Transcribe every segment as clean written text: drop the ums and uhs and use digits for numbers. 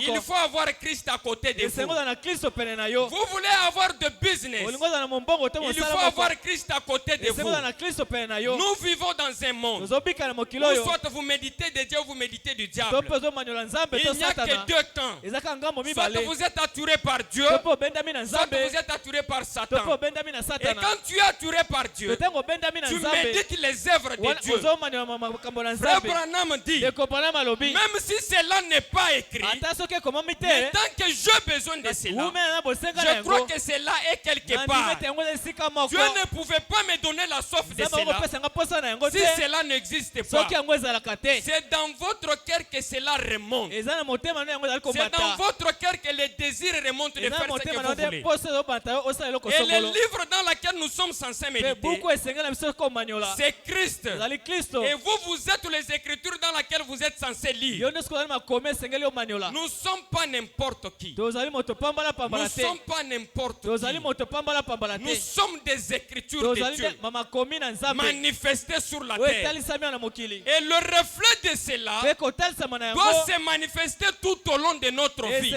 Il faut avoir Christ à côté de vous. Vous voulez avoir de business. Il faut avoir Christ à côté de vous. Nous vivons dans un monde où soit vous méditez de Dieu ou vous méditez du diable. Il n'y a que deux camps. Soit vous êtes attiré par Dieu, soit vous êtes attiré par Satan. Et quand tu es attiré par Dieu, tu médites les œuvres de Dieu. Frère Branham dit, même si cela n'est pas écrit, mais tant que j'ai besoin de cela, je crois que cela est quelque part. Dieu ne pouvait pas me donner la soif de cela si cela n'existe pas. C'est dans votre cœur que cela remonte. C'est dans votre cœur que les désirs remontent de faire ce que vous voulez. Et le livre dans lequel nous sommes censés méditer, c'est Christ. Et vous êtes les Écritures dans lesquelles vous êtes censés lire. Nous ne sommes pas n'importe qui. Nous ne sommes pas n'importe qui. Nous sommes des Écritures de Dieu manifestées sur la terre. Et le reflet de cela doit se manifester tout au long de notre vie.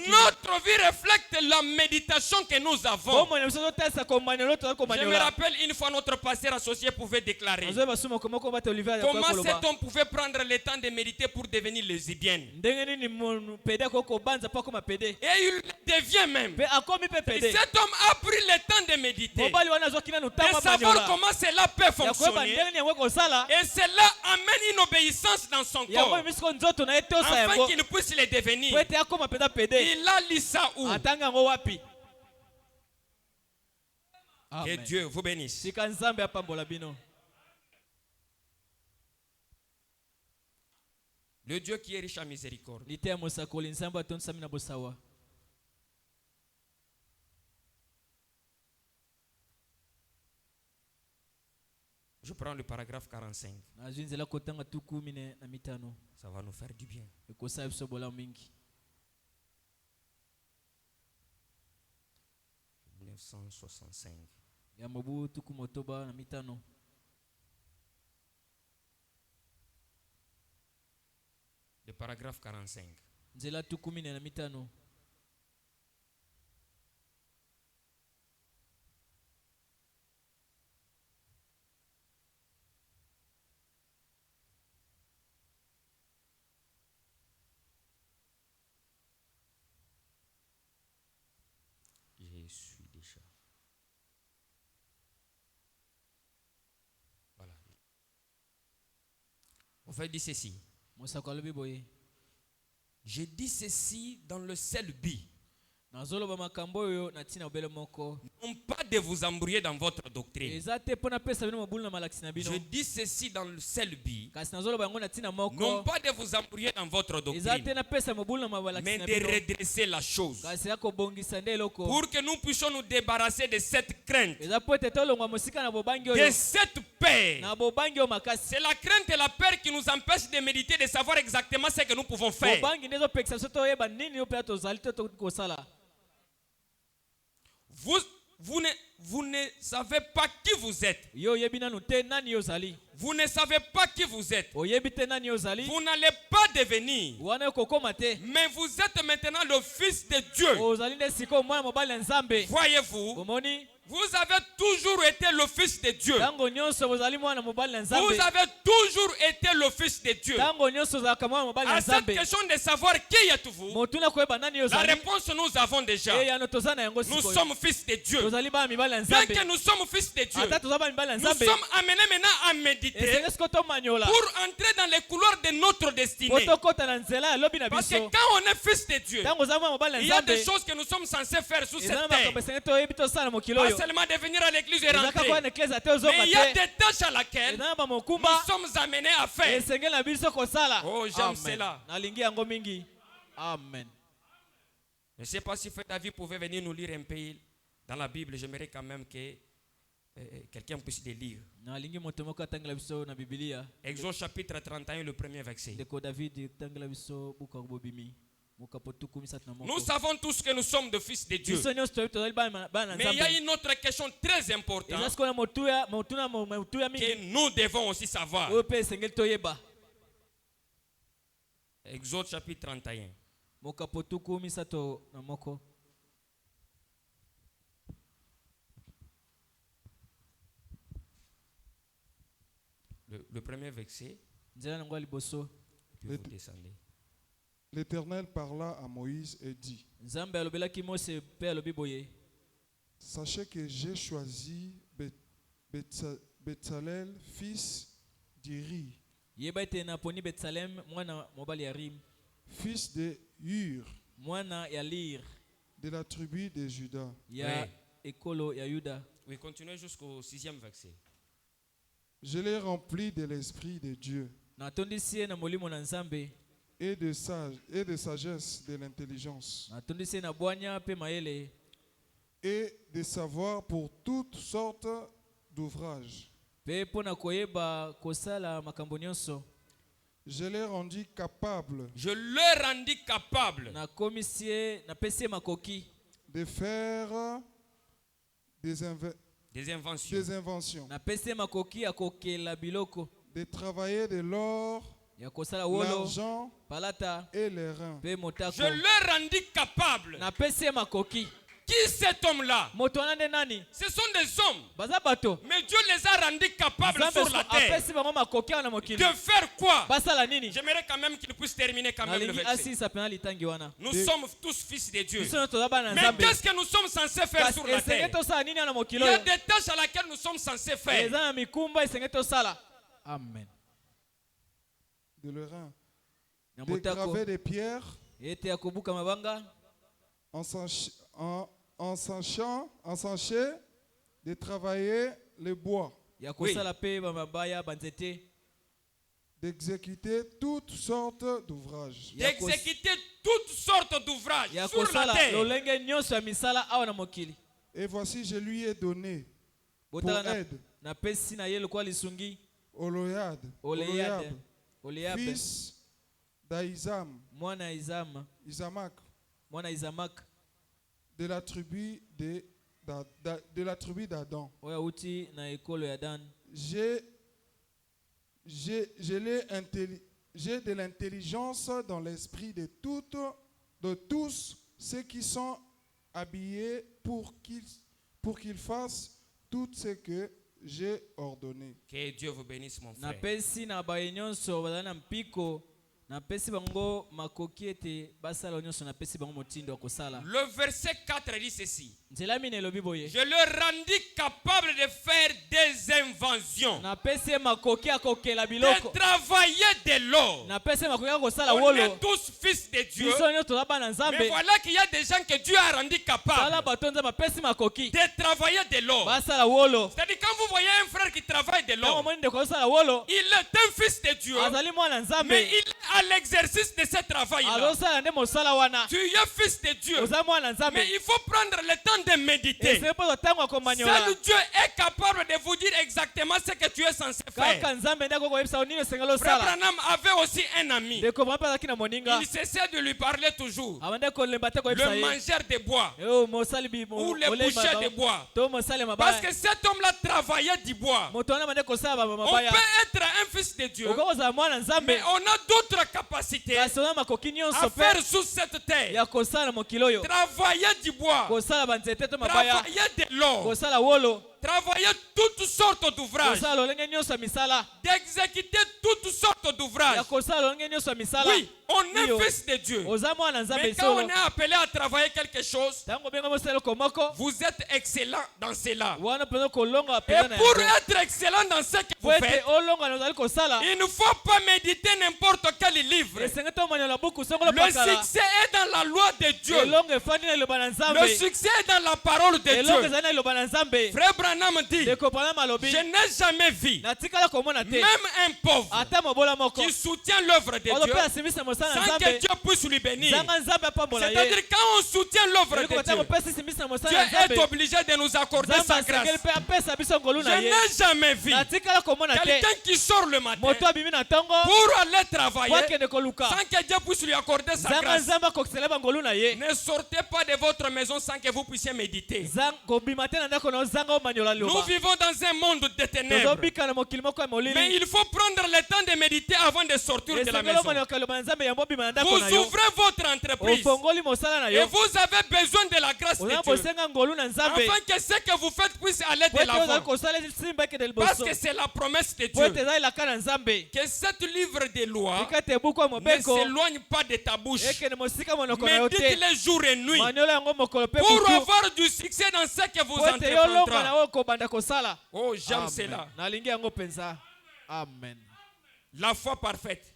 Notre vie reflète la méditation que nous avons. Je me rappelle une fois notre pasteur associé pouvait déclarer: comment cet homme pouvait prendre le temps de méditer pour devenir lesbienne? Et il devient même. Et cet homme a pris le temps de méditer, de savoir comment cela peut fonctionner. Et cela amène une obéissance dans son corps, afin qu'il puisse le devenir. Il a lu ça où? Que Dieu vous bénisse. Le Dieu qui est riche en miséricorde. Je prends le paragraphe 45. Ça va nous faire du bien. 1965. Le paragraphe 45. Je suis déjà. Voilà. On fait dire ceci. Je dis ceci dans le seul but, non pas de vous embrouiller dans votre doctrine. Je dis ceci dans le seul but, non pas de vous embrouiller dans votre doctrine, mais de redresser la chose, pour que nous puissions nous débarrasser de cette crainte, de cette peur. C'est la crainte et la peur qui nous empêchent de méditer, de savoir exactement ce que nous pouvons faire. Vous ne savez pas qui vous êtes. Vous ne savez pas qui vous êtes. Vous n'allez pas devenir. Mais vous êtes maintenant le Fils de Dieu. Voyez-vous, vous avez toujours été le Fils de Dieu. Vous avez toujours été le Fils de Dieu. À cette question de savoir qui êtes-vous, la réponse nous avons déjà. Nous sommes fils de Dieu. Bien que nous sommes fils de Dieu, nous sommes amenés maintenant à méditer pour entrer dans les couloirs de notre destinée. Parce que quand on est fils de Dieu, il y a des choses que nous sommes censés faire sous cette terre. Pas seulement de venir à l'église et rentrer, mais il y a des tâches à laquelle nous sommes amenés à faire. Oh, j'aime cela. Amen. Je ne sais pas si Frère David pouvait venir nous lire un peu dans la Bible. J'aimerais quand même que quelqu'un puisse le lire. Exode chapitre 31, le premier verset. Nous savons tous que nous sommes des fils de Dieu. Mais il y a une autre question très importante que nous devons aussi savoir. Exode chapitre 31. Le premier verset. L'Éternel parla à Moïse et dit: Sachez que j'ai choisi Betsalel, fils d'Iri, fils de Hur, de la tribu de Juda. Oui, continuez jusqu'au 6e verset. Je l'ai rempli de l'Esprit de Dieu et de sagesse, de l'intelligence et de savoir pour toutes sortes d'ouvrages. Je l'ai rendu capable de faire des inventions, de travailler de l'or, l'argent et les reins. Je l'ai rendu capable. Qui cet homme-là? Ce sont des hommes. Mais Dieu les a rendus capables sur la terre. De faire quoi? J'aimerais quand même qu'ils puissent terminer quand même le verset. Nous sommes tous fils de Dieu. Mais qu'est-ce que nous sommes censés faire sur la terre? Il y a des tâches à laquelle nous sommes censés faire. Amen. De le rein. De graver des pierres. En s'encher de travailler le bois, d'exécuter toutes sortes d'ouvrages. D'exécuter toutes sortes d'ouvrages sur la terre. Et voici, je lui ai donné pour aide Oholiab, fils d'Isamak, de la tribu d'Adam. J'ai de l'intelligence dans l'esprit de tous ceux qui sont habillés pour qu'ils fassent tout ce que j'ai ordonné. Que Dieu vous bénisse, mon frère. Le verset 4 dit ceci. Je le rendis capable de faire des inventions, de travailler de l'or. On est tous fils de Dieu. Mais voilà qu'il y a des gens que Dieu a rendus capables de travailler de l'or. C'est-à-dire quand vous voyez un frère qui travaille de l'or, il est un fils de Dieu, mais il est à l'exercice de ce travail-là. Tu es fils de Dieu, mais il faut prendre le temps de méditer. Seul Dieu est capable de vous dire exactement ce que tu es censé faire. Frère Branham avait aussi un ami. Il cessait de lui parler toujours. Le mangeur de bois ou le boucher de bois. Parce que cet homme-là travaillait du bois. On peut être un fils de Dieu, mais on a d'autres capacités à faire sous cette terre. Travailler du bois, travailler de l'or, travailler toutes sortes d'ouvrages, d'exécuter toutes sortes d'ouvrages. Oui, on est fils de Dieu. Mais quand on est appelé à travailler quelque chose, vous êtes excellent dans cela. Et pour être excellent dans ce que vous faites, il ne faut pas méditer n'importe quel livre. Le succès est dans la loi de Dieu. Le succès est dans la parole de Dieu. Frère Branham dit, je n'ai jamais vu même un pauvre qui soutient l'œuvre de Dieu sans que Dieu puisse lui bénir. C'est-à-dire quand on soutient l'œuvre de Dieu, Dieu est obligé de nous accorder sa grâce. Je n'ai jamais vu quelqu'un qui sort le matin pour aller travailler sans que Dieu puisse lui accorder sa grâce. Ne sortez pas de votre maison sans que vous puissiez méditer. Nous vivons dans un monde de ténèbres. Mais il faut prendre le temps de méditer avant de sortir de la maison. Vous ouvrez votre entreprise et vous avez besoin de la grâce de Dieu afin que ce que vous faites puisse aller de l'avant. Parce que c'est la promesse de Dieu. Que cette livre de loi ne s'éloigne pas de ta bouche. Médite-les jour et nuit pour avoir du succès dans ce que vous entreprendrez. Oh, j'aime cela. Amen. La foi parfaite.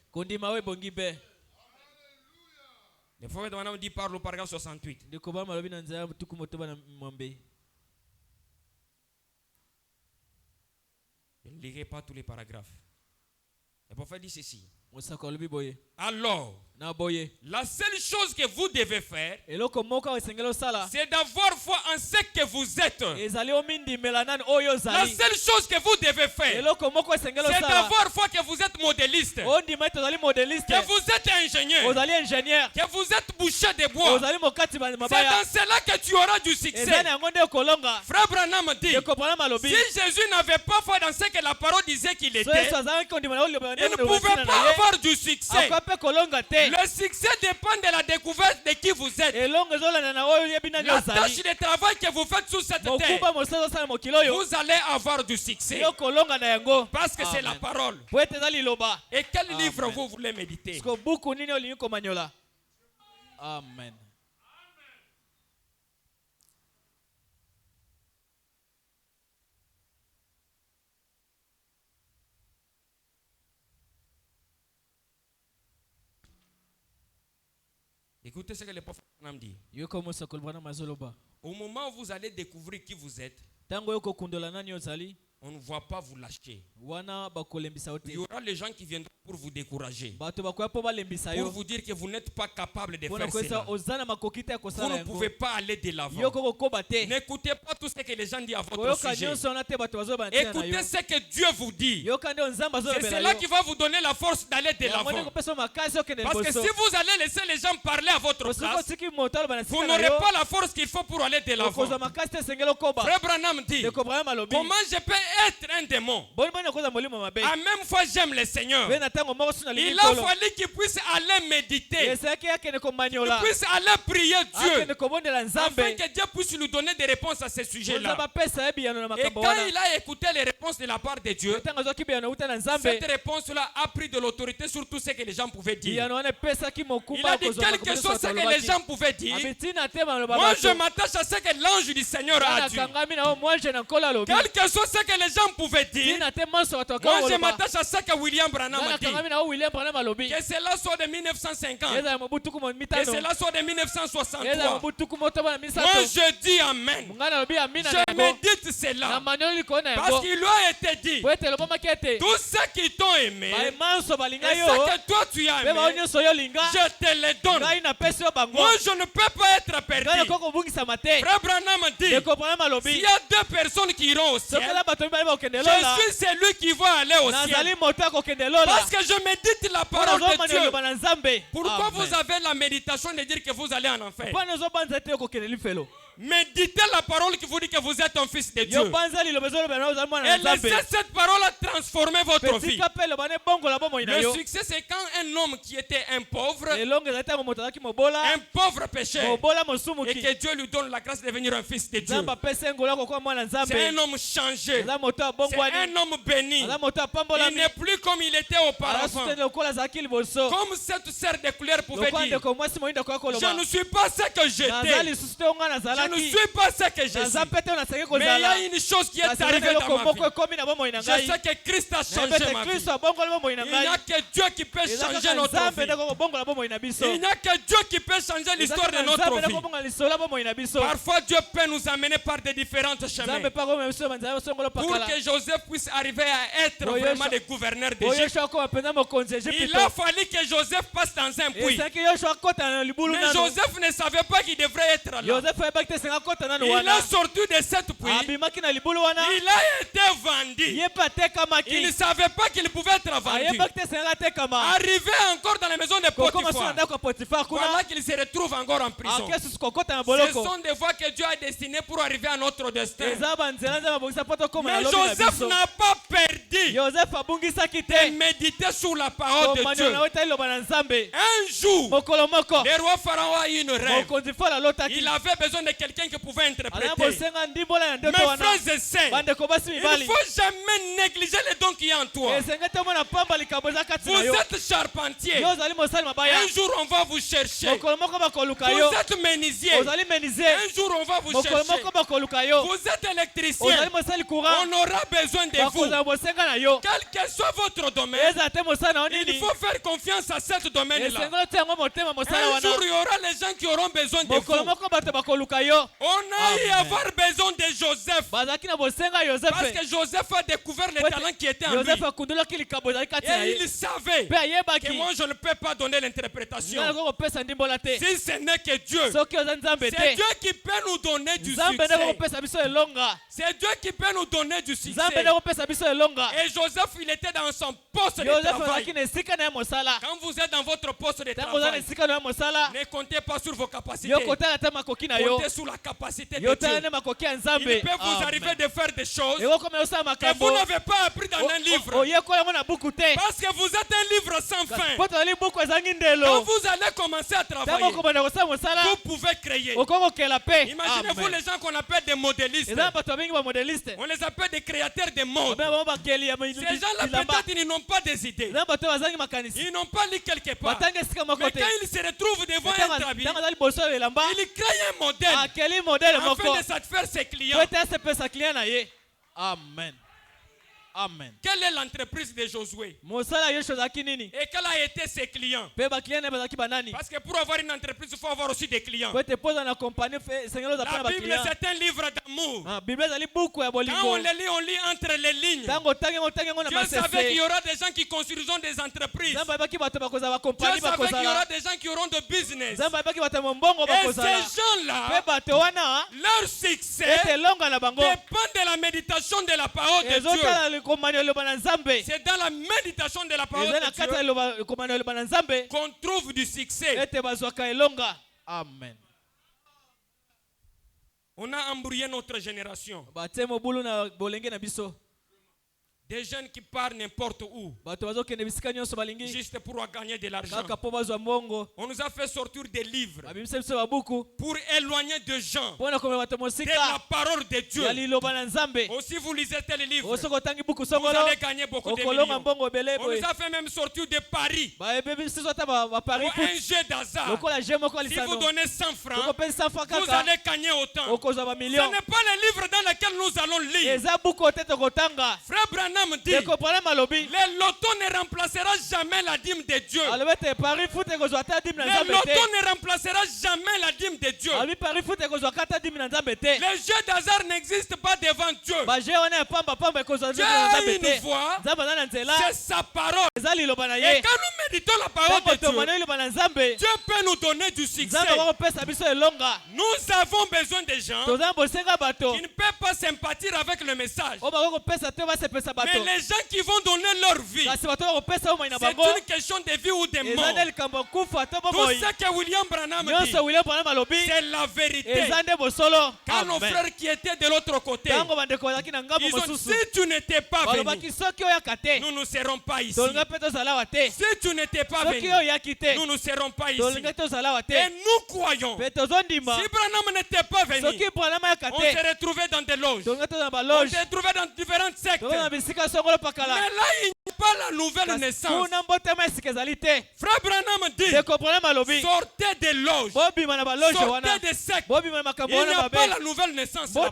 Le prophète maintenant dit par le paragraphe 68. Je ne lirai pas tous les paragraphes. Le prophète dit ceci. Alors, la seule chose que vous devez faire, c'est d'avoir foi en ce que vous êtes. La seule chose que vous devez faire, c'est d'avoir foi que vous êtes modéliste, que vous êtes ingénieur, que vous êtes boucher de bois. C'est dans cela que tu auras du succès. Frère Branham dit, si Jésus n'avait pas foi dans ce que la parole disait qu'il était, il ne pouvait pas avoir du succès. Le succès dépend de la découverte de qui vous êtes. La tâche de travail que vous faites sur cette terre, vous allez avoir du succès. Parce que c'est la parole. Et quel livre vous voulez méditer? Amen. Écoutez ce que le prophète Branham dit. Au moment où vous allez découvrir qui vous êtes, on ne va pas vous lâcher. Il y aura les gens qui viendront pour vous décourager, pour vous dire que vous n'êtes pas capable de faire cela. Vous ne pouvez pas aller de l'avant. N'écoutez pas tout ce que les gens disent à votre sujet. Écoutez ce que Dieu vous dit. C'est cela qui va vous donner la force d'aller de l'avant. Parce que si vous allez laisser les gens parler à votre place, vous n'aurez pas la force qu'il faut pour aller de l'avant. Frère Branham dit, comment je peux être un démon? En même fois, j'aime le Seigneur. Il a fallu qu'il puisse aller méditer, qu'il puisse aller prier Dieu, afin que Dieu puisse lui donner des réponses à ces sujets-là. Et quand il a écouté les réponses de la part de Dieu, cette réponse-là a pris de l'autorité sur tout ce que les gens pouvaient dire. Il a dit quelque chose que les gens pouvaient dire. Moi, je m'attache à ce que l'ange du Seigneur a dit. Quelque chose que les gens pouvaient dire. Moi, je m'attache à ce que William Branham a dit. Que cela soit de 1950, que cela soit de 1963. Moi, je dis Amen. Je médite cela. Parce qu'il lui a été dit, tous ceux qui t'ont aimé, et ce que toi tu as aimé, je te les donne. Moi, je ne peux pas être perdu. Frère Branham dit, s'il y a deux personnes qui iront au ciel, je suis celui qui va aller au ciel. Parce que je médite la parole de Dieu. Pourquoi vous avez la méditation de dire que vous allez en enfer? Méditez la parole qui vous dit que vous êtes un fils de Dieu. Et laissez cette parole transformer votre vie. Le succès, c'est quand un homme qui était un pauvre pécheur, et que Dieu lui donne la grâce de devenir un fils de Dieu. C'est un homme changé. C'est un homme béni. Il n'est plus comme il était auparavant. Comme cette sœur de couleur pouvait dire, je ne suis pas ce que j'étais. Je ne suis pas ce que je suis. Mais il y a une chose qui est arrivée dans ma vie. Je sais que Christ a changé ma vie. Il n'y a que Dieu qui peut changer notre vie. Il n'y a que Dieu qui peut changer l'histoire de notre vie. Parfois Dieu peut nous amener par des différents chemins. Pour que Joseph puisse arriver à être vraiment le gouverneur d'Égypte, il a fallu que Joseph passe dans un puits. Mais Joseph ne savait pas qu'il devrait être là. Il a sorti de cette puits. Il a été vendu. Il ne savait pas qu'il pouvait être vendu. Arrivé encore dans la maison de Potiphar. Voilà qu'il se retrouve encore en prison. Ce sont des voies que Dieu a destinées pour arriver à notre destin. Mais Joseph n'a pas perdu de méditer sur la parole de Dieu. Un jour, le roi Pharaon a eu une rêve. Il avait besoin de quelqu'un qui pouvait interpréter. Mes frères et sœurs, il ne faut jamais négliger les dons qu'il y a en toi. Vous êtes charpentier. Un jour on va vous chercher. Vous êtes menuisier. Un jour on va vous chercher. Vous êtes électricien. On aura besoin de vous. Quel que soit votre domaine, il faut faire confiance à ce domaine-là. Un jour il y aura les gens qui auront besoin de vous. On a eu à avoir besoin de Joseph. Parce que Joseph a découvert les talents qui étaient en lui. Et il savait que moi je ne peux pas donner l'interprétation. Si ce n'est que Dieu. C'est Dieu qui peut nous donner du succès. C'est Dieu qui peut nous donner du succès. Et Joseph, il était dans son poste de travail. Quand vous êtes dans votre poste de travail, ne comptez pas sur vos capacités. Comptez sur la capacité de Dieu. Il peut vous arriver de faire des choses que vous n'avez pas appris dans un livre. Parce que vous êtes un livre sans fin. Quand vous allez commencer à travailler, vous pouvez créer. Imaginez-vous les gens qu'on appelle des modélistes. On les appelle des créateurs de mode. Ces gens-là, peut-être, ils n'ont pas des idées. Ils n'ont pas lu quelque part. Mais quand ils se retrouvent devant un habit, ils créent un modèle afin de satisfaire ses clients. Amen. Amen. Quelle est l'entreprise de Josué? Et quels a été ses clients? Parce que pour avoir une entreprise, il faut avoir aussi des clients. La Bible, c'est un livre d'amour. Quand on le lit, on lit entre les lignes. Dieu savait qu'il y aura des gens qui construiront des entreprises. Dieu savait qu'il y aura des gens qui auront de business. Et ces gens-là, leur succès dépend de la méditation de la parole de Dieu. C'est dans la méditation de la parole de Dieu qu'on trouve du succès. Amen. On a embrouillé notre génération. Des jeunes qui partent n'importe où juste pour gagner de l'argent. On nous a fait sortir des livres pour éloigner des gens de la parole de Dieu. Aussi vous lisez tel livre, vous allez gagner beaucoup de millions. On nous a fait même sortir de paris pour un jeu d'hasard. Si vous donnez 100 francs, vous allez gagner autant. Ce n'est pas le livre dans lequel nous allons lire. Frère Branham dit, le loto ne remplacera jamais la dîme de Dieu. Le loto ne remplacera jamais la dîme de Dieu. Le jeu d'hasard n'existe pas devant Dieu. Dieu a une voix, c'est sa parole. Et quand nous méditons la parole de Dieu, Dieu peut nous donner du succès. Nous avons besoin de gens qui ne peuvent pas sympathiser avec le message. Mais les gens qui vont donner leur vie, c'est une question de vie ou de mort. Tout ce que William Branham dit, c'est la vérité. Quand nos frères qui étaient de l'autre côté, ils ont dit, si tu n'étais pas venu, nous ne serons pas ici. Si tu n'étais pas venu, nous ne serons pas ici. Et nous croyons, si Branham n'était pas venu, on se retrouvait dans des loges, on se retrouvait dans différentes sectes. Mais là, il n'y a pas la nouvelle naissance. Frère Branham dit, sortez des loges, sortez des sectes. Il n'y a pas la nouvelle naissance là-bas.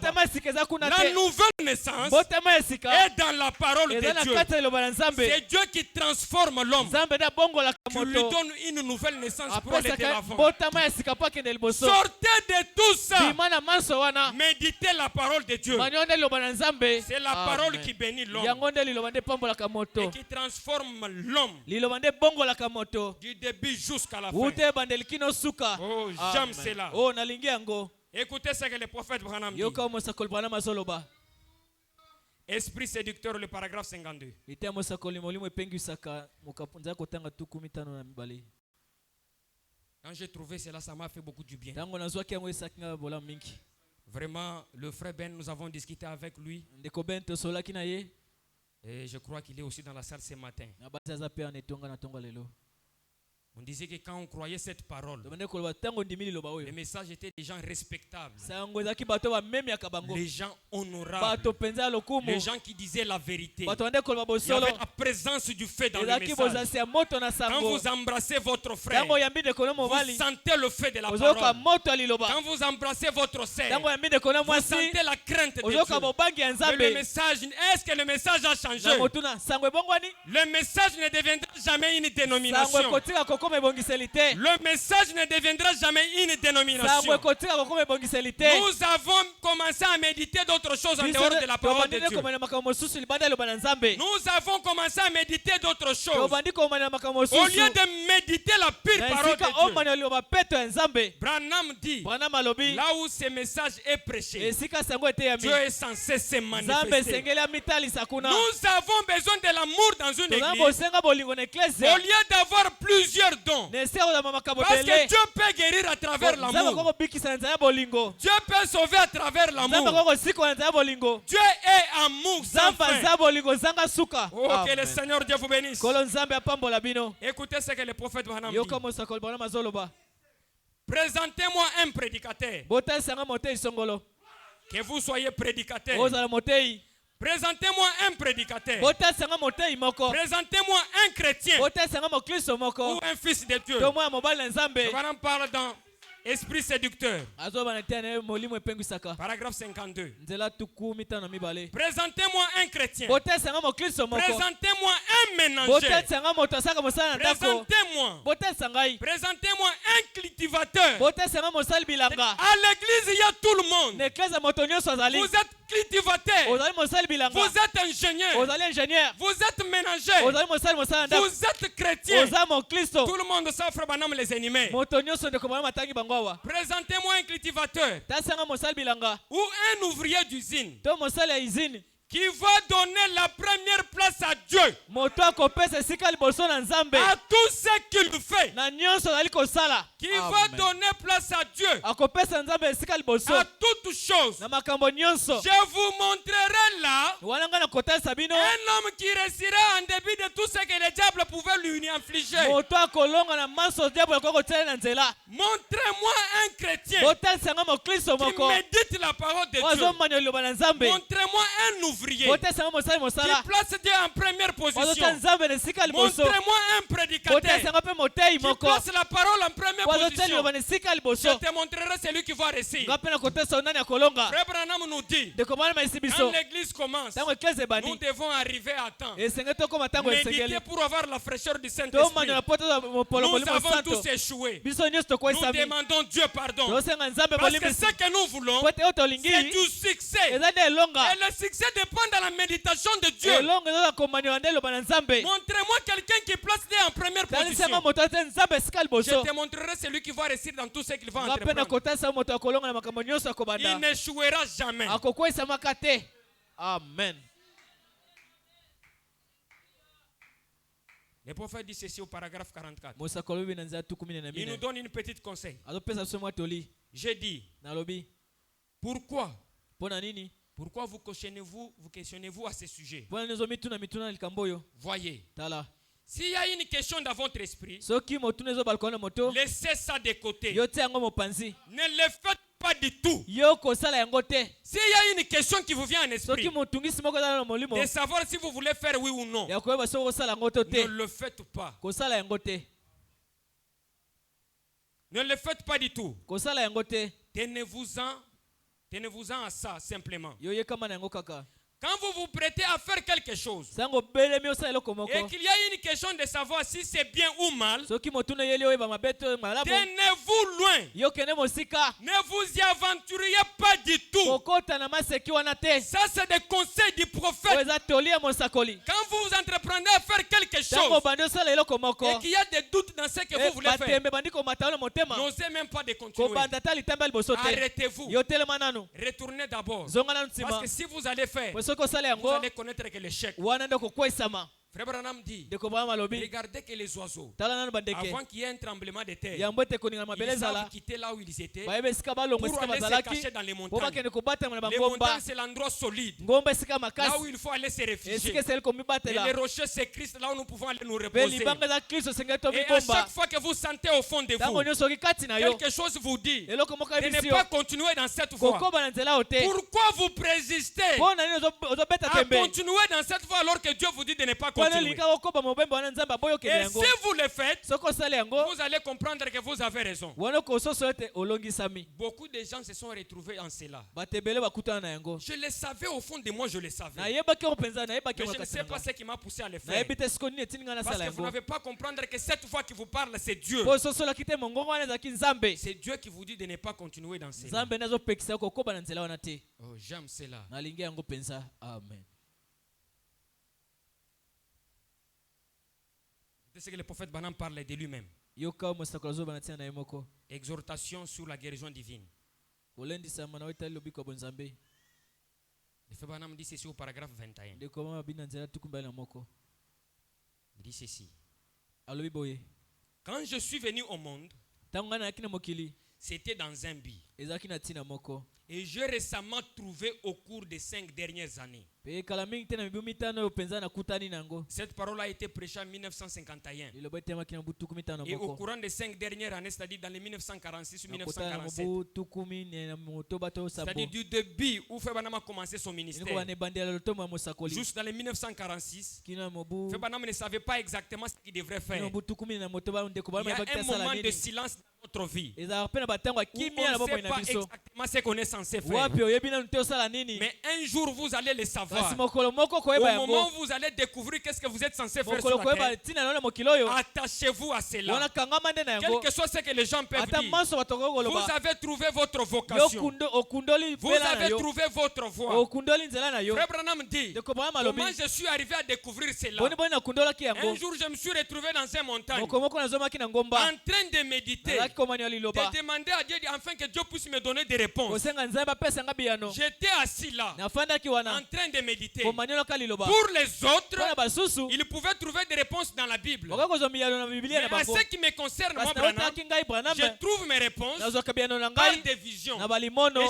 La nouvelle naissance est dans la parole de Dieu. C'est Dieu qui transforme l'homme, qui lui donne une nouvelle naissance pour aller de l'avant. Sortez de tout ça. Méditez la parole de Dieu. C'est la parole qui bénit l'homme et qui transforme l'homme du début jusqu'à la fin. Oh, j'aime cela. Écoutez ce que le prophète Branham dit. Esprit séducteur, le paragraphe 52. Quand j'ai trouvé cela, ça m'a fait beaucoup du bien. Vraiment, le frère Ben, nous avons discuté avec lui. Et je crois qu'il est aussi dans la salle ce matin. On disait que quand on croyait cette parole, le message était des gens respectables, les gens honorables, les gens qui disaient la vérité. Il y avait la présence du feu dans le message. Quand vous embrassez votre frère, vous sentez le feu de la parole. Quand vous embrassez votre sœur, vous sentez la crainte de Dieu. Mais le message, est-ce que le message a changé? Le message ne deviendra jamais une dénomination. Le message ne deviendra jamais une dénomination. Nous avons commencé à méditer d'autres choses en dehors de la parole de Dieu. Nous avons commencé à méditer d'autres choses. Au lieu de méditer la pure parole de Dieu. Branham dit, là où ce message est prêché, Dieu est censé se manifester. Nous avons besoin de l'amour dans une église. Au lieu d'avoir plusieurs dons. Parce que Dieu peut guérir à travers l'amour. Dieu peut sauver à travers l'amour. Dieu est amour sans fin. Oh, que le Seigneur Dieu vous bénisse. Écoutez ce que le prophète Branham dit. Présentez-moi un prédicateur. Que vous soyez prédicateur. Présentez-moi un prédicateur. Présentez-moi un chrétien ou un fils de Dieu. On parle dans Esprit séducteur. Paragraphe 52. Présentez-moi un chrétien. Présentez-moi un ménager. Présentez-moi un cultivateur. À l'église, il y a tout le monde. Vous êtes cultivateur. Vous êtes ingénieur. Vous êtes ménager. Vous êtes chrétien. Tout le monde s'offre banam les ennemis. Présentez-moi un cultivateur ou un ouvrier d'usine qui va donner la première place à Dieu à tout ce qu'il fait, qui va donner place à Dieu à toutes choses. Je vous montrerai là un homme qui réussira en début de tout ce que le diable pouvait lui infliger. Montrez-moi un chrétien qui médite la parole de Dieu. Montrez-moi un ouvrier qui place Dieu en première position. Montrez-moi un prédicateur qui place la parole en première position. Je te montrerai celui qui va réussir. Frère Branham nous dit, quand l'église commence, nous devons arriver à temps. Méditer pour avoir la fraîcheur du Saint-Esprit. Nous avons tous échoué. Nous demandons Dieu pardon. Parce que ce que nous voulons, c'est du succès. Et le succès dépend dans la méditation de Dieu. Montrez-moi quelqu'un qui place Dieu en première position. Je te montrerai celui qui va réussir dans tout ce qu'il va entreprendre. Il n'échouera jamais. Amen. Le prophète dit ceci au paragraphe 44. Il nous donne une petite conseil. J'ai dit, pourquoi vous questionnez-vous à ce sujet? Voyez, s'il y a une question dans votre esprit, laissez ça de côté. Ne le faites pas du tout. S'il y a une question qui vous vient en esprit, de savoir si vous voulez faire oui ou non, ne le faites pas. Ne le faites pas du tout. Tenez-vous-en à ça simplement. Quand vous vous prêtez à faire quelque chose et qu'il y a une question de savoir si c'est bien ou mal, tenez-vous loin. Ne vous y aventurez pas du tout. Ça, c'est des conseils du prophète. Quand vous entreprenez à faire quelque chose et qu'il y a des doutes dans ce que vous voulez faire, n'osez même pas de continuer. Arrêtez-vous. Retournez d'abord. Parce que si vous allez faire, vous allez connaître que l'échec. Frère Branham dit, regardez que les oiseaux, avant qu'il y ait un tremblement de terre, ils savent quitter là où ils étaient pour aller se cacher dans les montagnes. Les montagnes, c'est l'endroit solide, là où il faut aller se réfugier. Et les rochers, c'est Christ, là où nous pouvons aller nous reposer. Et à chaque fois que vous sentez au fond de vous, quelque chose vous dit de ne pas continuer dans cette voie. Pourquoi vous persistez à continuer dans cette voie alors que Dieu vous dit de ne pas continuer? Et si vous le faites, vous allez comprendre que vous avez raison. Beaucoup de gens se sont retrouvés en cela. Je le savais au fond de moi, je le savais. Mais je ne sais pas ce qui m'a poussé à le faire. Parce que vous n'avez pas comprendre que cette fois qui vous parle, c'est Dieu. C'est Dieu qui vous dit de ne pas continuer dans cela. Oh, j'aime cela. Amen. C'est ce que le prophète Branham parle de lui-même. Exhortation sur la guérison divine. Le prophète Branham dit ceci au paragraphe 21. Il dit ceci. Quand je suis venu au monde, c'était dans un but. Et j'ai récemment trouvé au cours des 5 dernières années. Cette parole a été prêchée en 1951. Et au courant des 5 dernières années, c'est-à-dire dans les 1946 ou 1947, c'est-à-dire du début où Frère Branham a commencé son ministère, juste dans les 1946, Frère Branham ne savait pas exactement ce qu'il devrait faire. Il y a un moment de silence dans notre vie où on ne sait pas exactement ce qu'on est censé faire. Mais un jour vous allez le savoir. Au moment où vous allez découvrir qu'est-ce que vous êtes censé faire sur la terre, attachez-vous à cela. Quel que soit ce que les gens peuvent dire, vous avez trouvé votre vocation. Vous avez trouvé votre voie. Frère Branham dit, comment je suis arrivé à découvrir cela. Un jour je me suis retrouvé dans une montagne en train de méditer, de demander à Dieu afin que Dieu puisse me donner des réponses. J'étais assis là en train de méditer. Pour les autres, ils pouvaient trouver des réponses dans la Bible. Mais à ce qui me concerne, moi, Branham, je trouve mes réponses par des visions. Et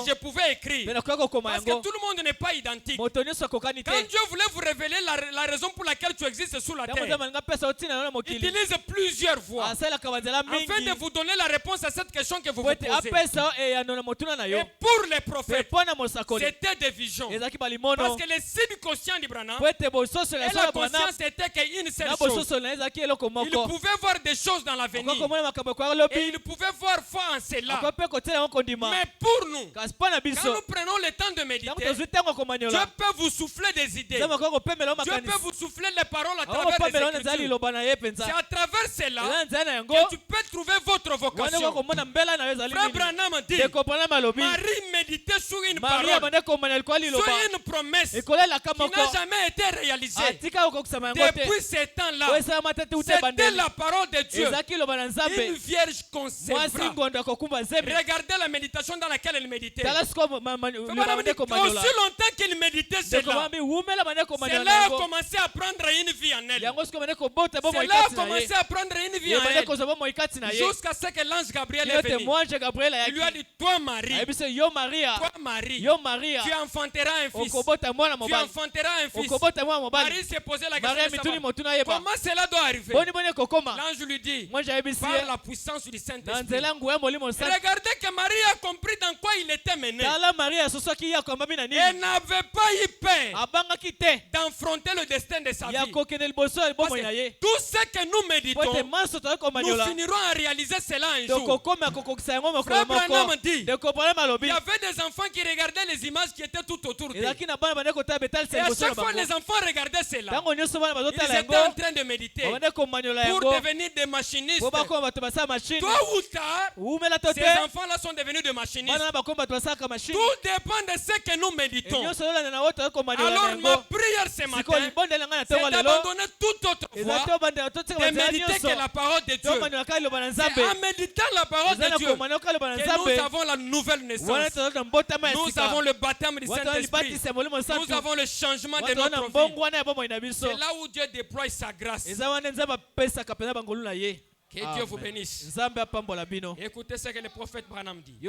je pouvais écrire. Parce que tout le monde n'est pas identique. Quand Dieu voulait vous révéler la raison pour laquelle tu existes sur la terre, il utilise plusieurs voies afin de vous donner la réponse à cette question que vous vous posez. Et pour les prophètes, c'était des visions. Parce que le subconscient du Branham et la conscience était qu'une seule chose. Il pouvait voir des choses dans l'avenir. Et il pouvait voir foi en cela. Mais pour nous, quand nous prenons le temps de méditer, Dieu peut vous souffler des idées. Dieu peut vous souffler les paroles à travers les Écritures. C'est à travers cela que tu peux trouver votre vocation. Frère Branham dit, Marie méditait sur une parole, sur une promesse qui n'a jamais été réalisée. Depuis ces temps-là, c'était la parole de Dieu. Une vierge concevra. Regardez la méditation dans laquelle elle méditait. Aussi longtemps qu'il méditait cela, cela a commencé à prendre une vie en elle. Cela a commencé à prendre une vie en elle. Jusqu'à ce que l'ange Gabriel est venu. Il lui a dit, toi Marie, tu enfanteras un fils. Tu enfanteras un fils. Marie s'est posé la question, comment cela doit arriver? L'ange lui dit, par la puissance du Saint-Esprit. Regardez que Marie a compris dans quoi il était mené. Elle n'avait pas eu peur d'enfronter le destin de sa vie. Parce que tout ce que nous méditons, nous finirons à réaliser cela un jour. Frère Branham dit, y avait des enfants qui regardaient les images qui étaient tout autour d'eux. Et à chaque fois les enfants regardaient cela. Ils étaient en train de méditer pour devenir des machinistes. Tôt ou tard, ces enfants-là sont devenus des machinistes. Tout dépend de ce que nous méditons. Alors ma prière ce matin, c'est d'abandonner toute autre voie, de méditer que la parole de Dieu. C'est en méditant la parole de Dieu que nous avons la nouvelle naissance. Nous avons le baptême du Saint-Esprit. Nous avons le changement de notre vie. C'est là où Dieu déploie sa grâce. Que Dieu vous bénisse. Écoutez ce que le prophète Branham dit.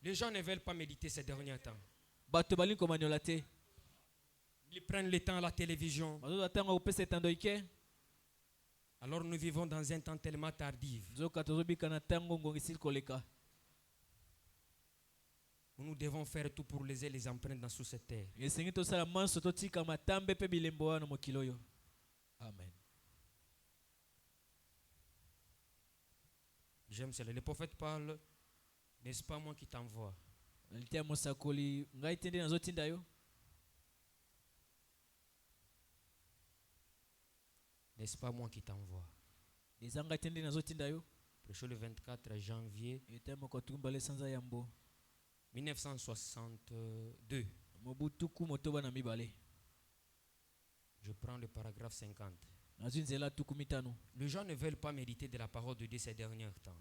Les gens ne veulent pas méditer ces derniers temps. Ils prennent le temps à la télévision. Alors nous vivons dans un temps tellement tardif. Nous devons faire tout pour léser les empreintes dans sous cette terre. Amen. J'aime cela. Le prophète parle, n'est-ce pas moi qui t'envoie? N'est-ce pas moi qui t'envoie? Prêché le 24 janvier 1962. Je prends le paragraphe 50. Les gens ne veulent pas méditer de la parole de Dieu ces derniers temps.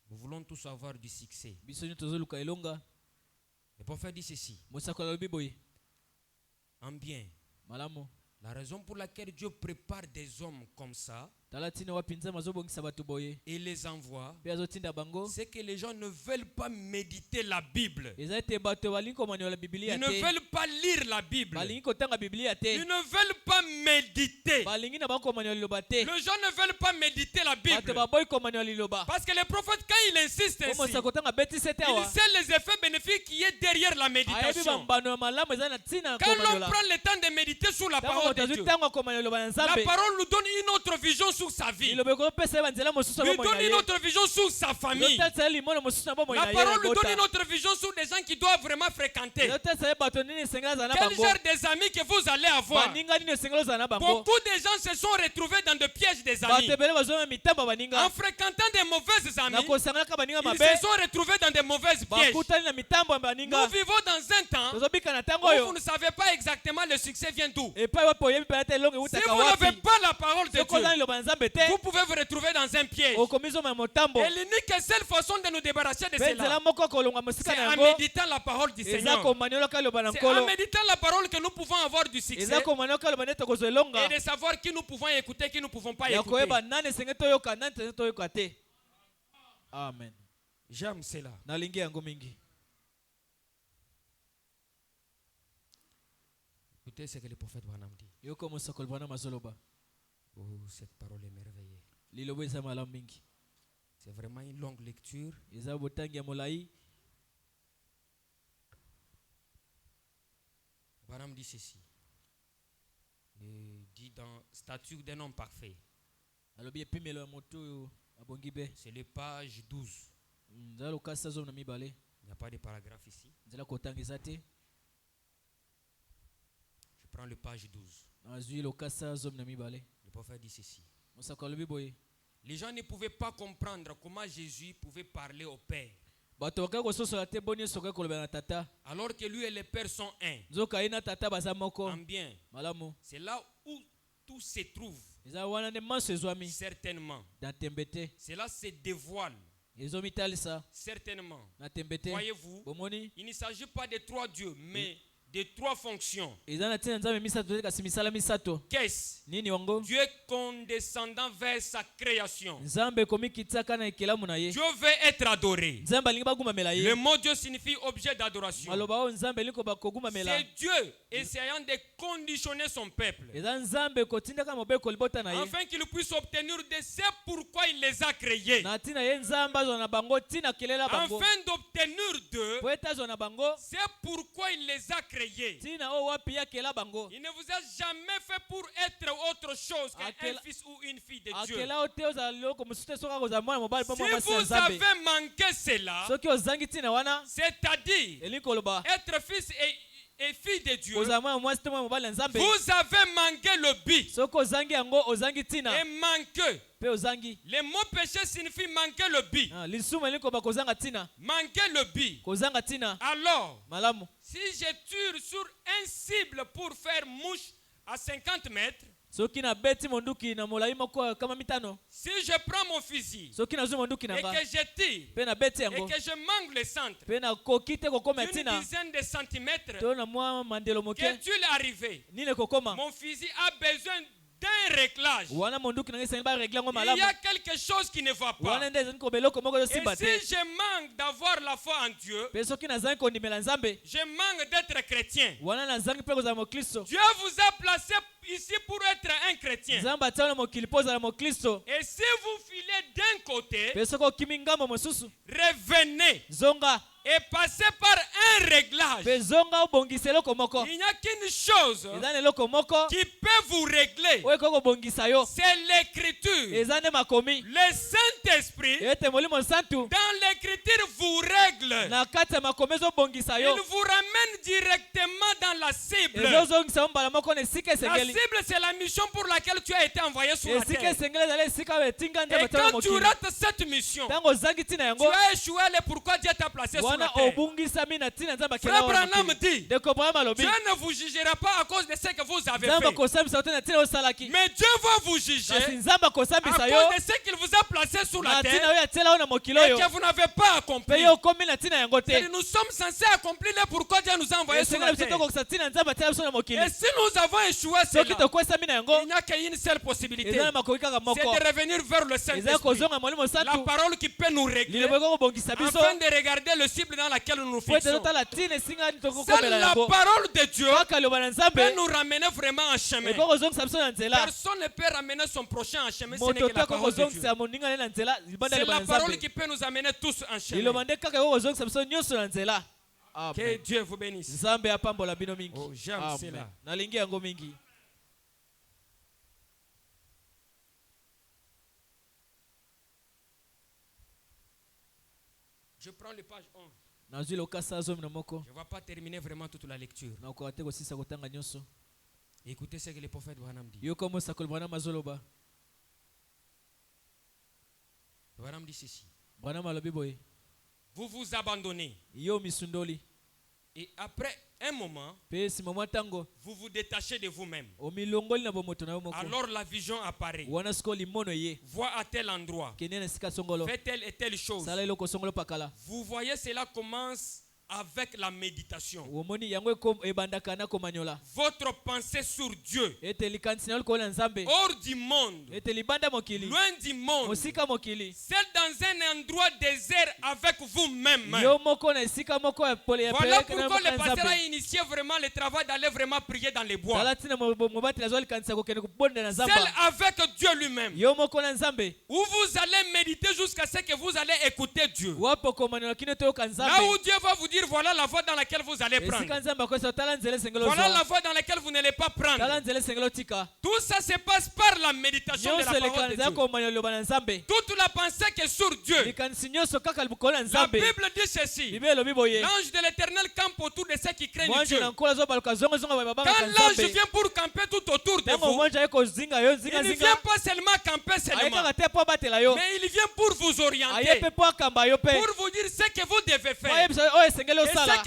Nous voulons tous avoir du succès. Le prophète dit ceci. En bien. La raison pour laquelle Dieu prépare des hommes comme ça et les envoie, c'est que les gens ne veulent pas méditer la Bible. Ils ne veulent pas lire la Bible. Ils ne veulent pas méditer. Les gens ne veulent pas méditer la Bible. Parce que le prophète, quand il insiste ainsi, il sait les effets bénéfiques qui est derrière la méditation. Quand l'on prend le temps de méditer sur la parole de Dieu, la parole nous donne une autre vision sur sa vie. Lui donne une autre vision sur sa famille. La parole nous donne une autre vision sur des gens qui doivent vraiment fréquenter. Quel genre des amis que vous allez avoir? Beaucoup de gens se sont retrouvés dans des pièges des amis. En fréquentant des mauvaises amies, ils se sont retrouvés dans des mauvaises pièges. Nous vivons dans un temps où vous ne savez pas exactement le succès vient d'où. Si vous n'avez pas la parole de Dieu, vous pouvez vous retrouver dans un piège. Et l'unique seule façon de nous débarrasser de cela, c'est en méditant la parole du Seigneur. C'est en méditant la parole que nous pouvons avoir du succès et de savoir qui nous pouvons écouter, qui nous ne pouvons pas écouter. Amen. J'aime cela. Écoutez ce que le prophète Branham dit. Oh, cette parole est merveilleuse. C'est vraiment une longue lecture. Branham dit ceci. Il dit dans Statut d'un homme parfait. C'est le page 12. Il n'y a pas de paragraphe ici. Je prends le page 12. Le prophète dit ceci. Les gens ne pouvaient pas comprendre comment Jésus pouvait parler au Père. Alors que lui et le Père sont un. En bien. C'est là où tout se trouve. Certainement. Cela se dévoile. Certainement. Voyez-vous, il ne s'agit pas de trois dieux, mais de trois fonctions. Qu'est-ce? Dieu condescendant vers sa création. Dieu veut être adoré. Le mot Dieu signifie objet d'adoration. C'est Dieu essayant de conditionner son peuple afin qu'il puisse obtenir de ce pourquoi il les a créés. Afin d'obtenir de ce pourquoi il les a créés. créé. Il ne vous a jamais fait pour être autre chose qu'un fils ou une fille de Dieu. Si vous avez manqué cela, c'est-à-dire être fils et fille de Dieu, vous avez manqué le but. Et manquer. Le mot péché signifie manquer le but. Manquer le but. Alors, si je tire sur un cible pour faire mouche à 50 mètres, si je prends mon fusil et que je tire et que je manque le centre d'une dizaine de centimètres, qu'est-il arrivé? Mon fusil a besoin d'un réglage. Il y a quelque chose qui ne va pas. Et si je manque d'avoir la foi en Dieu, je manque d'être chrétien. Dieu vous a placé ici pour être un chrétien. Et si vous filez d'un côté, revenez et passez par un réglage. Il n'y a qu'une chose qui peut vous régler. C'est l'écriture. Le Saint-Esprit, dans l'écriture, vous règle. Il vous ramène directement dans la cible. La cible, c'est la mission pour laquelle tu as été envoyé sur la terre. Et quand tu rates cette mission, tu as échoué. Pourquoi Dieu t'a placé sur la terre? Frère Branham dit, Dieu ne vous jugera pas à cause de ce que vous avez fait, mais Dieu va vous juger à cause de ce qu'il vous a placé sur la terre et que vous n'avez pas accompli. Nous sommes censés accomplir le pourquoi Dieu nous a envoyés sur la terre. Et si nous avons échoué cela, il n'y a qu'une seule possibilité, c'est de revenir vers le Saint-Esprit, la parole qui peut nous régler, afin de regarder le cible dans laquelle nous nous fixons. Seule la parole de Dieu peut nous ramener vraiment en chemin. Personne ne peut ramener son prochain en chemin, ce n'est que la parole de Dieu. C'est la parole qui peut nous amener tous en chemin. Que Dieu vous bénisse. Oh, j'aime cela. Je prends les pages 11. Je ne vais pas terminer vraiment toute la lecture. Écoutez ce que le prophète Branham dit. Branham dit ceci. Vous vous abandonnez. Et après un moment, vous vous détachez de vous-même. Alors la vision apparaît. Vois à tel endroit. Fais telle et telle chose. Vous voyez, cela commence avec la méditation. Votre pensée sur Dieu, hors du monde, loin du monde, c'est dans un endroit désert avec vous-même. Voilà pourquoi le pasteur a initié vraiment le travail d'aller vraiment prier dans les bois. Seul avec Dieu lui-même, où vous allez méditer jusqu'à ce que vous allez écouter Dieu. Là où Dieu va vous dire, voilà la voie dans laquelle vous allez prendre. Voilà la voie dans laquelle vous n'allez pas prendre. Tout ça se passe par la méditation de la parole de Dieu. Toute la pensée qui est sur Dieu. La Bible dit ceci. L'ange de l'Éternel campe autour de ceux qui craignent Dieu. Quand l'ange vient pour camper tout autour de vous, il ne vient pas seulement camper seulement, mais il vient pour vous orienter, pour vous dire ce que vous devez faire et ce que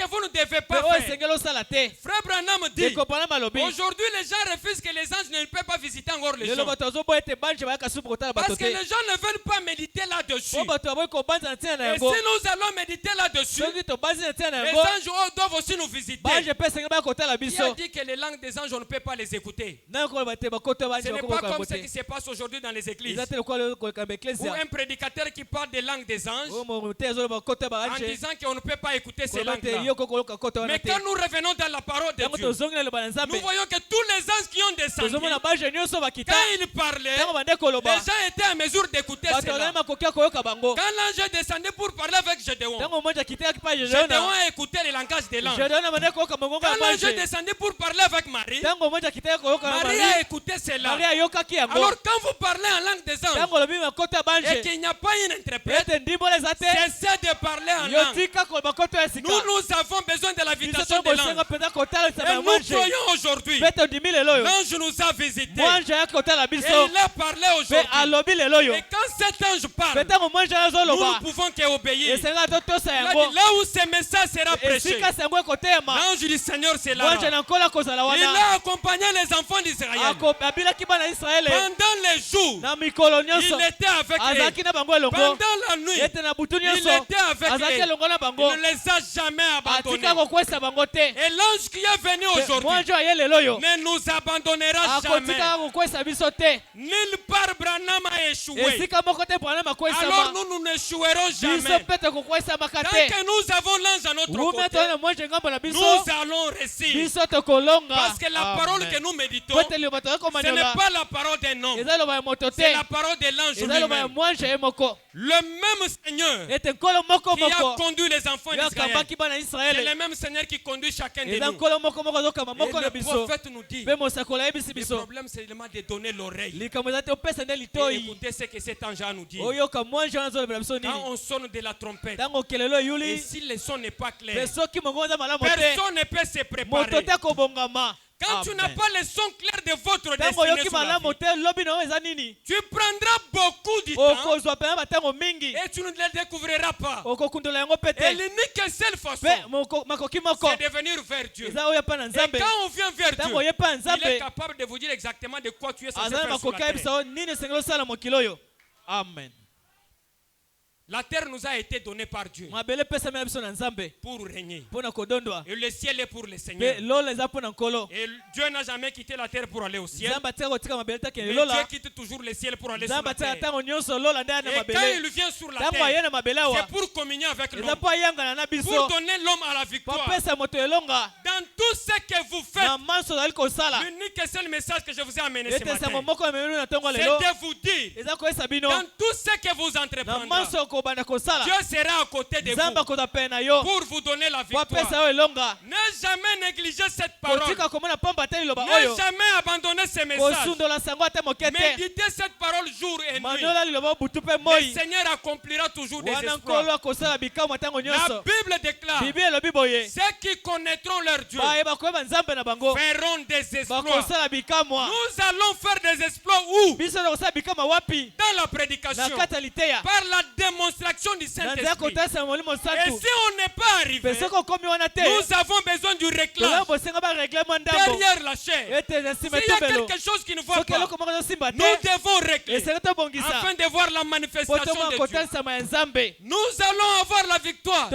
vous ne devez pas faire. Frère Branham dit, aujourd'hui les gens refusent que les anges ne peuvent pas visiter encore les gens, parce que les gens ne veulent pas méditer là-dessus. Et si nous allons méditer là-dessus, les anges doivent aussi nous visiter. Qui a dit que les langues des anges on ne peut pas les écouter? Ce n'est pas comme ce qui se passe aujourd'hui dans les églises, où un prédicateur qui parle des langues des anges en disant qu'on ne peut pas écouter ces langues-là. Mais quand nous revenons dans la parole de Dieu, nous voyons que tous les anges qui ont descendu, quand ils il parlait, les gens étaient en mesure d'écouter cela. Quand l'ange descendait pour parler avec Gédéon, Gédéon a écouté le langage de l'ange. Quand l'ange descendait pour parler avec Marie, Marie a écouté cela. Alors quand vous parlez en langue des anges et qu'il n'y a pas une interprète, cessez de parler en langue. Nous avons besoin de l'invitation de l'ange. Et nous croyons aujourd'hui. L'ange nous a visités. Et il a parlé aujourd'hui. Et quand cet ange parle, nous ne pouvons qu'obéir. Là où ce message sera prêché, l'ange du Seigneur c'est là. Il a accompagné les enfants d'Israël. Pendant les jours, il était avec eux. Pendant la nuit, il était avec eux. Il ne les a jamais abandonnés. Et l'ange qui est venu aujourd'hui ne nous abandonnera jamais. Nulle part Branham a échoué. Alors nous n'échouerons jamais. Tant que nous avons l'ange à notre côté, nous allons réussir. Parce que la parole que nous méditons, ce n'est pas la parole d'un homme, c'est la parole de l'ange lui-même. Le même Seigneur qui a conduit les enfants d'Israël, c'est le même Seigneur qui conduit chacun de nous. Et le prophète nous dit, le problème c'est seulement de donner l'oreille et écouter ce que cet ange nous dit. Quand on sonne de la trompette, et si le son n'est pas clair, personne ne peut se préparer. Quand tu n'as pas le son clair de votre destinée sur la vie, tu prendras beaucoup de temps et tu ne le découvriras pas. Et l'unique seule façon, c'est de venir vers Dieu. Et quand on vient vers Dieu, il est capable de vous dire exactement de quoi tu es censé faire sur la terre. Amen. La terre nous a été donnée par Dieu pour régner. Et le ciel est pour le Seigneur. Et Dieu n'a jamais quitté la terre pour aller au ciel. Mais Dieu quitte toujours le ciel pour aller sur la terre. Et quand il vient sur la terre, c'est pour communier avec l'homme, pour donner l'homme à la victoire. Dans tout ce que vous faites, l'unique et seul message que je vous ai amené ce matin, c'est de vous dire, dans tout ce que vous entreprendrez, Dieu sera à côté de vous pour vous donner la victoire. Ne jamais négliger cette parole. Ne jamais abandonner ce message. Méditez cette parole jour et nuit. Le Seigneur accomplira toujours des exploits. La Bible déclare, ceux qui connaîtront leur Dieu feront des exploits. Nous allons faire des exploits où? Dans la prédication, par la démonstration du Saint-Esprit. Et si on n'est pas arrivé, nous avons besoin du réclame derrière la chair. S'il y a quelque chose qui ne va pas, nous devons réclamer afin de voir la manifestation de Dieu. Nous allons avoir la victoire.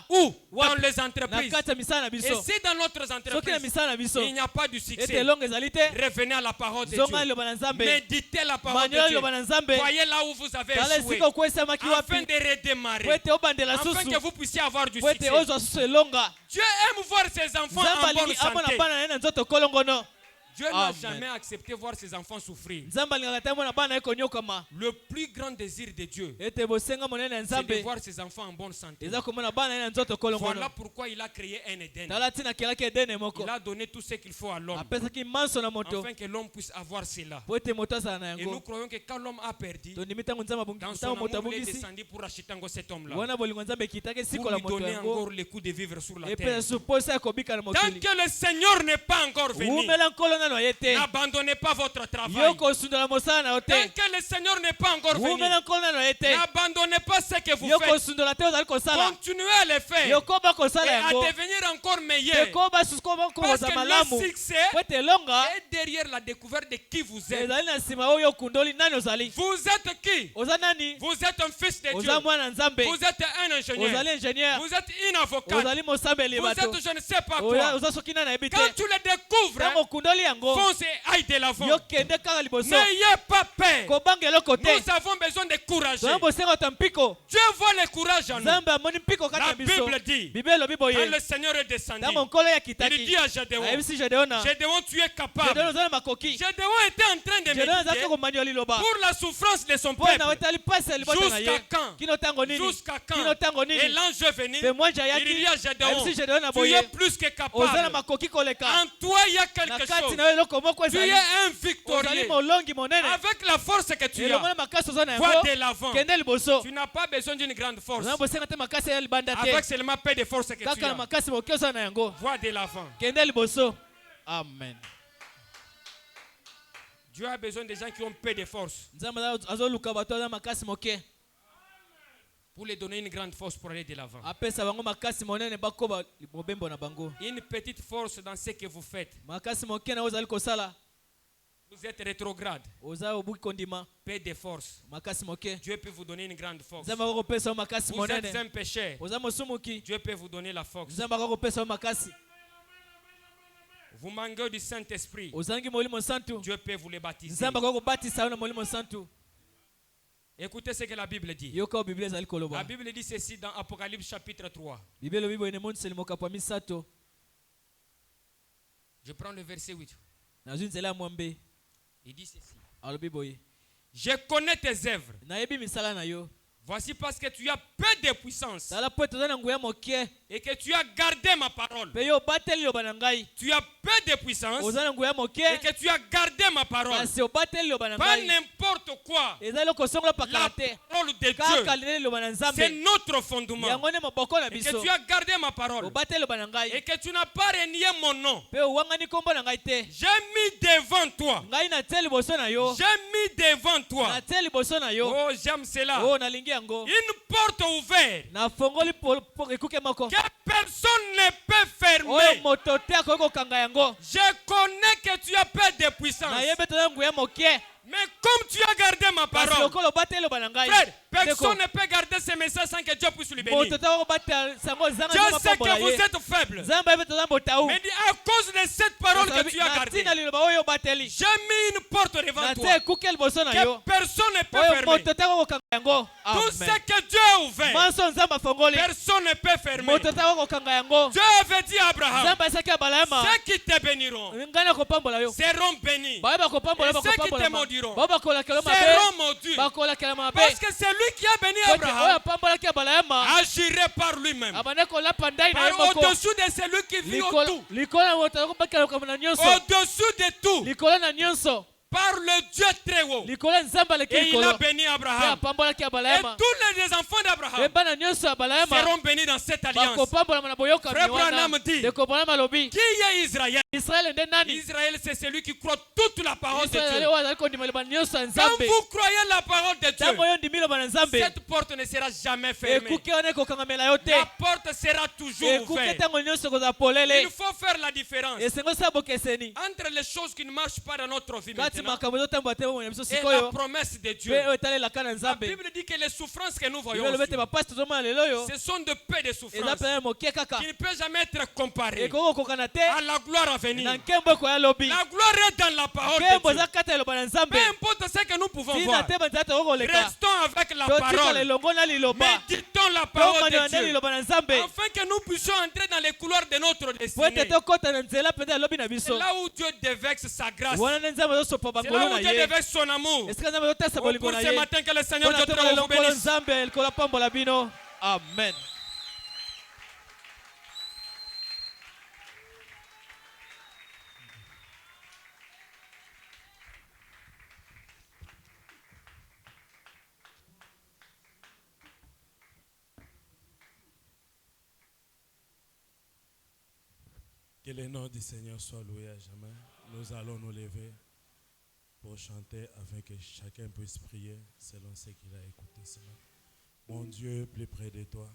Où? Dans les entreprises. Et si dans notre entreprise il n'y a pas de succès, revenez à la parole de Dieu. Méditez la parole de Dieu. Voyez là où vous avez échoué, afin de redémarrer, afin que vous puissiez avoir du succès. Dieu aime voir ses enfants en bonne santé. Dieu n'a jamais accepté voir ses enfants souffrir. Le plus grand désir de Dieu, c'est de voir ses enfants en bonne santé. Voilà pourquoi il a créé un Éden. Il a donné tout ce qu'il faut à l'homme, afin que l'homme puisse avoir cela. Et nous croyons que quand l'homme a perdu, dans son amour, il est descendu pour racheter encore cet homme-là, pour lui donner encore le coup de vivre sur la terre. Tant que le Seigneur n'est pas encore venu, n'abandonnez pas votre travail. Tant que le Seigneur n'est pas encore venu, n'abandonnez pas ce que vous faites. Continuez à le faire et à devenir encore meilleur. Parce que le succès est derrière la découverte de qui vous êtes. Vous êtes qui? Vous êtes un fils de Dieu. Vous êtes un ingénieur. Vous êtes une avocate. Vous êtes je ne sais pas quoi. Quand tu le découvres, fonce et aille de l'avant. N'ayez pas peur. Nous avons besoin de courage. Dieu voit le courage en nous. La Bible dit, quand le Seigneur est descendu, il dit à Gédéon, Gédéon, tu es capable. Gédéon était en train de méditer pour la souffrance de son peuple. Jusqu'à quand? Jusqu'à quand? Et l'ange est venu. Il dit à Gédéon, tu es plus que capable. En toi, il y a quelque chose. Tu es un victorieux. Avec la force que tu as, va de l'avant. Tu n'as pas besoin d'une grande force. Avec seulement peu de force que tu as, va de l'avant. Amen. Dieu a besoin de gens qui ont peu de force pour les donner une grande force pour aller de l'avant. Une petite force dans ce que vous faites. Vous êtes rétrograde. Peu de force. Dieu peut vous donner une grande force. Vous êtes un pécheur. Dieu peut vous donner la force. Vous manquez du Saint-Esprit. Dieu peut vous les baptiser. Écoutez ce que la Bible dit. La Bible dit ceci dans Apocalypse chapitre 3. Je prends le verset 8. Il dit ceci. Je connais tes œuvres. Voici parce que tu as peu de puissance et que tu as gardé ma parole. Tu as peu de puissance et que tu as gardé ma parole. Pas n'importe quoi. La parole de Dieu, c'est notre fondement. Et que tu as gardé ma parole et que tu n'as pas renié mon nom. J'ai mis devant toi. J'ai mis devant toi. Oh, j'aime cela. Une porte ouverte que personne ne peut fermer. Je connais que tu as peu de puissance. Mais comme tu as gardé ma parole, frère, personne ne peut garder ce message sans que Dieu puisse lui bénir. Dieu sait que vous êtes faible. Mais à cause de cette parole que tu as gardée, j'ai mis une porte devant toi que personne ne peut fermer. Tout ce que Dieu a ouvert, personne ne peut fermer. Dieu avait dit à Abraham, ceux qui te béniront seront bénis. Et ceux qui te maudiront seront maudits. Parce que c'est lui qui a béni Abraham, agirait par lui-même. Au-dessus de celui qui vit au-tout. Au-dessus de tout. Par le Dieu très haut. Et il a béni Abraham. Et tous les enfants d'Abraham seront bénis dans cette alliance. Frère Branham dit, qui est Israël? Israël, c'est celui qui croit toute la parole de Dieu. Quand vous croyez la parole de Dieu, cette porte ne sera jamais fermée. La porte sera toujours ouverte. Il faut faire la différence entre les choses qui ne marchent pas dans notre vie maintenant et la promesse de Dieu. La Bible dit que les souffrances que nous voyons aussi, ce sont de peu de souffrances qui ne peuvent jamais être comparées à la gloire à venir. La gloire est dans la parole de Dieu. Peu importe ce que nous pouvons voir, restons avec la parole. Méditons la parole de Dieu afin que nous puissions entrer dans les couloirs de notre destinée. C'est là où Dieu déverse sa grâce. C'est là où Dieu déverse son amour. Pour ce matin, que le Seigneur Dieu vous bénisse. Amen. Que le nom du Seigneur soit loué à jamais. Nous allons nous lever pour chanter afin que chacun puisse prier selon ce qu'il a écouté ce matin. Mon Dieu, plus près de toi.